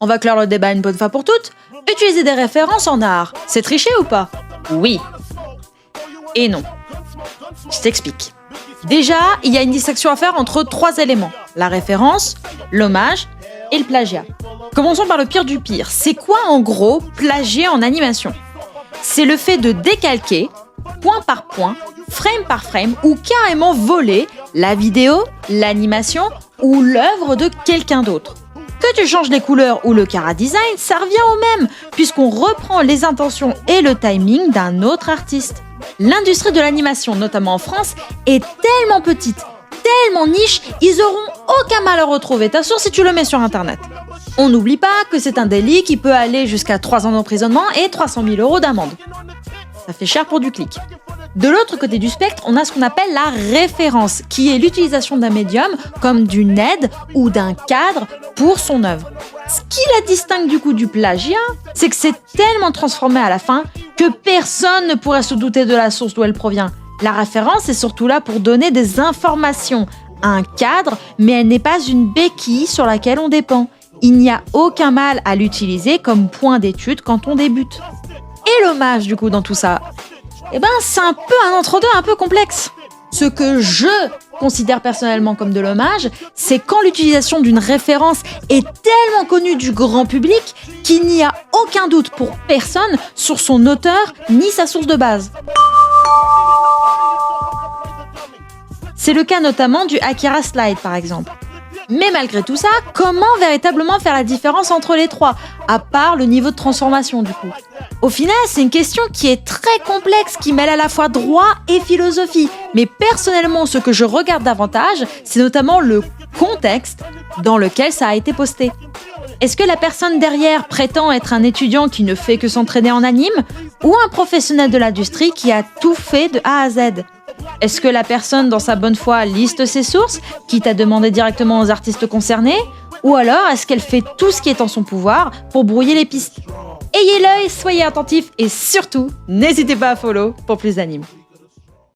On va clore le débat une bonne fois pour toutes. Utiliser des références en art, c'est tricher ou pas? Oui. Et non. Je t'explique. Déjà, il y a une distinction à faire entre 3 éléments. La référence, l'hommage et le plagiat. Commençons par le pire du pire. C'est quoi en gros plagier en animation? C'est le fait de décalquer, point par point, frame par frame, ou carrément voler la vidéo, l'animation ou l'œuvre de quelqu'un d'autre. Que tu changes les couleurs ou le chara-design, ça revient au même, puisqu'on reprend les intentions et le timing d'un autre artiste. L'industrie de l'animation, notamment en France, est tellement petite, tellement niche, ils auront aucun mal à retrouver ta source si tu le mets sur internet. On n'oublie pas que c'est un délit qui peut aller jusqu'à 3 ans d'emprisonnement et 300 000 € d'amende. Ça fait cher pour du clic. De l'autre côté du spectre, on a ce qu'on appelle la référence, qui est l'utilisation d'un médium comme d'une aide ou d'un cadre pour son œuvre. Ce qui la distingue du coup du plagiat, c'est que c'est tellement transformé à la fin que personne ne pourrait se douter de la source d'où elle provient. La référence est surtout là pour donner des informations, un cadre, mais elle n'est pas une béquille sur laquelle on dépend. Il n'y a aucun mal à l'utiliser comme point d'étude quand on débute. Et l'hommage du coup dans tout ça, c'est un peu un entre-deux un peu complexe. Ce que je considère personnellement comme de l'hommage, c'est quand l'utilisation d'une référence est tellement connue du grand public qu'il n'y a aucun doute pour personne sur son auteur ni sa source de base. C'est le cas notamment du Akira Slide par exemple. Mais malgré tout ça, comment véritablement faire la différence entre les trois, à part le niveau de transformation du coup? Au final, c'est une question qui est très complexe, qui mêle à la fois droit et philosophie. Mais personnellement, ce que je regarde davantage, c'est notamment le contexte dans lequel ça a été posté. Est-ce que la personne derrière prétend être un étudiant qui ne fait que s'entraîner en anime, ou un professionnel de l'industrie qui a tout fait de A à Z? Est-ce que la personne, dans sa bonne foi, liste ses sources, quitte à demander directement aux artistes concernés? Ou alors, est-ce qu'elle fait tout ce qui est en son pouvoir pour brouiller les pistes? Ayez l'œil, soyez attentifs et surtout, n'hésitez pas à follow pour plus d'animes.